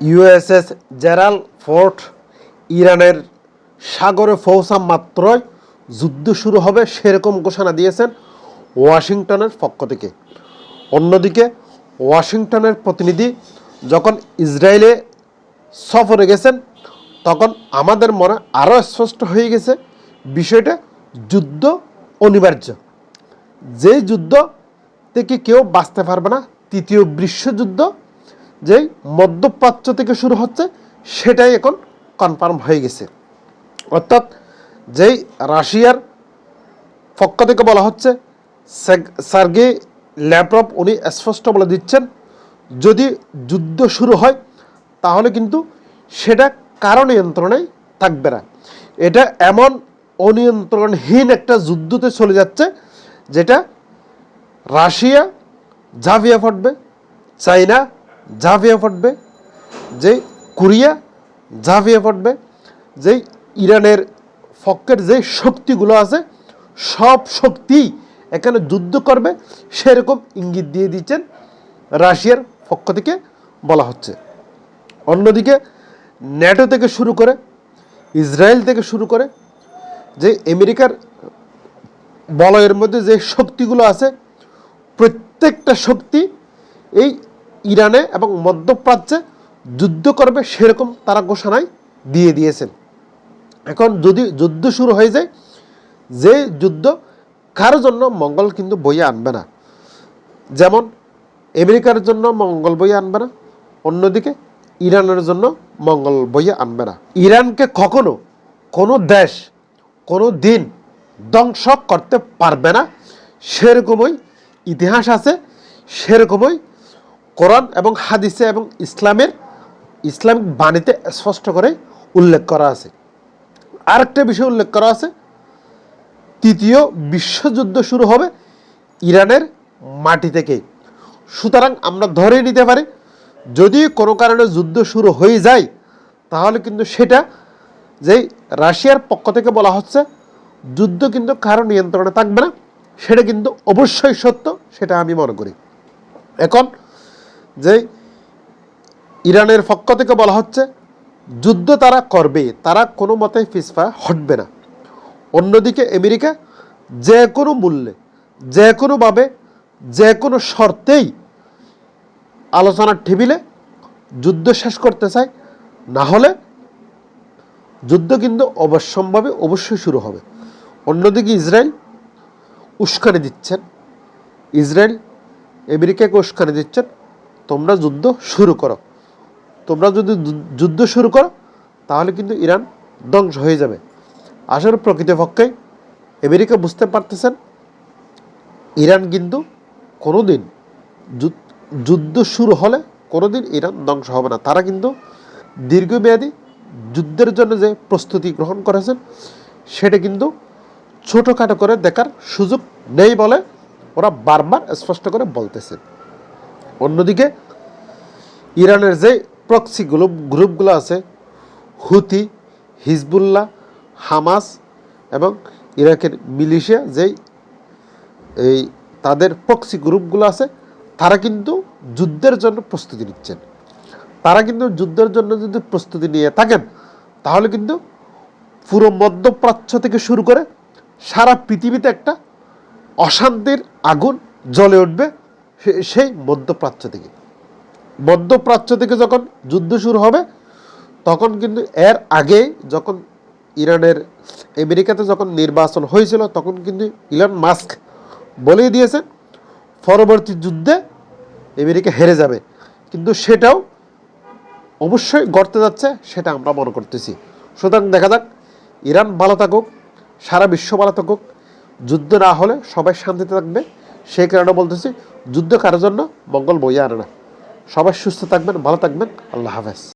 USS Gerald Ford ইরানের সাগরে পৌঁছা মাত্রই যুদ্ধ শুরু হবে সেরকম ঘোষণা দিয়েছেন ওয়াশিংটনের পক্ষ থেকে। অন্যদিকে ওয়াশিংটনের প্রতিনিধি যখন ইসরায়েলে সফরে গেছেন তখন আমাদের মনে আরও স্পষ্ট হয়ে গেছে বিষয়টা যুদ্ধ অনিবার্য। যেই যুদ্ধ থেকে কেউ বাঁচতে পারবে না, তৃতীয় বিশ্বযুদ্ধ যেই মধ্যপ্রাচ্য থেকে শুরু হচ্ছে সেটাই এখন কনফার্ম হয়ে গেছে। অর্থাৎ যেই রাশিয়ার পক্ষ থেকে বলা হচ্ছে, সার্গেই ল্যাভরভ উনি স্পষ্ট বলে দিচ্ছেন যদি যুদ্ধ শুরু হয় তাহলে কিন্তু সেটা কারো নিয়ন্ত্রণেই থাকবে না। এটা এমন অনিয়ন্ত্রণহীন একটা যুদ্ধতে চলে যাচ্ছে যেটা রাশিয়া ঝাঁপিয়ে পড়বে, চায়না ঝাঁপিয়ে পড়বে, যে কোরিয়া ঝাঁপিয়ে পড়বে, যেই ইরানের পক্ষের যে শক্তিগুলো আছে সব শক্তি এখানে যুদ্ধ করবে সেরকম ইঙ্গিত দিয়ে দিচ্ছেন রাশিয়ার পক্ষ থেকে বলা হচ্ছে। অন্যদিকে ন্যাটো থেকে শুরু করে ইসরায়েল থেকে শুরু করে যে আমেরিকার বলয়ের মধ্যে যে শক্তিগুলো আছে প্রত্যেকটা শক্তি এই ইরানে এবং মধ্যপ্রাচ্যে যুদ্ধ করবে সেরকম তারা ঘোষণায় দিয়ে দিয়েছেন। এখন যদি যুদ্ধ শুরু হয়ে যায়, যে যুদ্ধ কারোর জন্য মঙ্গল কিন্তু বইয়ে আনবে না। যেমন আমেরিকার জন্য মঙ্গল বইয়ে আনবে না, অন্যদিকে ইরানের জন্য মঙ্গল বইয়ে আনবে না। ইরানকে কখনো কোনো দেশ কোনো দিন ধ্বংস করতে পারবে না, সেরকমই ইতিহাস আছে, সেরকমই কোরআন এবং হাদিসে এবং ইসলামিক বাণীতে স্পষ্ট করে উল্লেখ করা আছে। আরেকটা বিষয় উল্লেখ করা আছে, তৃতীয় বিশ্বযুদ্ধ শুরু হবে ইরানের মাটি থেকেই। সুতরাং আমরা ধরে নিতে পারি যদি কোনো কারণে যুদ্ধ শুরু হয়ে যায় তাহলে কিন্তু সেটা যেই রাশিয়ার পক্ষ থেকে বলা হচ্ছে যুদ্ধ কিন্তু কারো নিয়ন্ত্রণে থাকবে না, সেটা কিন্তু অবশ্যই সত্য, সেটা আমি মনে করি। এখন যে ইরানের পক্ষ থেকে বলা হচ্ছে যুদ্ধ তারা করবে, তারা কোনো মতেই পিছপা হটবে না। অন্যদিকে আমেরিকা যে কোনো মূল্যে, যে কোনোভাবে, যে কোনো শর্তেই আলোচনার টেবিলে যুদ্ধ শেষ করতে চায়, না হলে যুদ্ধ কিন্তু অবশ্যম্ভাবী অবশ্যই শুরু হবে। অন্যদিকে ইসরায়েল উস্কানি দিচ্ছেন, ইসরায়েল আমেরিকাকে উস্কানি দিচ্ছেন তোমরা যুদ্ধ শুরু করো, তোমরা যদি যুদ্ধ শুরু করো তাহলে কিন্তু ইরান ধ্বংস হয়ে যাবে। আসলে প্রকৃতপক্ষে আমেরিকা বুঝতে পারতেছেন ইরান কিন্তু কোনোদিন যুদ্ধ শুরু হলে কোনোদিন ইরান ধ্বংস হবে না। তারা কিন্তু দীর্ঘমেয়াদী যুদ্ধের জন্য যে প্রস্তুতি গ্রহণ করেছেন সেটা কিন্তু ছোটোখাটো করে দেখার সুযোগ নেই বলে ওরা বারবার স্পষ্ট করে বলতেছে। অন্যদিকে ইরানের যে প্রক্সি গ্রুপগুলো আছে, হুতি, হিজবুল্লাহ, হামাস এবং ইরাকের মিলিশিয়া, যেই এই তাদের প্রক্সি গ্রুপগুলো আছে তারা কিন্তু যুদ্ধের জন্য প্রস্তুতি নিচ্ছেন। তারা কিন্তু যুদ্ধের জন্য যদি প্রস্তুতি নিয়ে থাকেন তাহলে কিন্তু পুরো মধ্যপ্রাচ্য থেকে শুরু করে সারা পৃথিবীতে একটা অশান্তির আগুন জ্বলে উঠবে সেই মধ্যপ্রাচ্য থেকে যখন যুদ্ধ শুরু হবে তখন কিন্তু এর আগে যখন ইরানের আমেরিকাতে যখন নির্বাচন হয়েছিল তখন কিন্তু ইলন মাস্ক বলেই দিয়েছেন পরবর্তী যুদ্ধে আমেরিকা হেরে যাবে, কিন্তু সেটাও অবশ্যই ঘটতে যাচ্ছে, সেটা আমরা মনে করতেছি। সুতরাং দেখা যাক, ইরান ভালো থাকুক, সারা বিশ্ব ভালো থাকুক, যুদ্ধ না হলে সবাই শান্তিতে থাকবে। সেই কারণে বলতেছি যুদ্ধ কারোর জন্য মঙ্গল বইয়ে আনে না। সবাই সুস্থ থাকবেন, ভালো থাকবেন, আল্লাহ হাফেজ।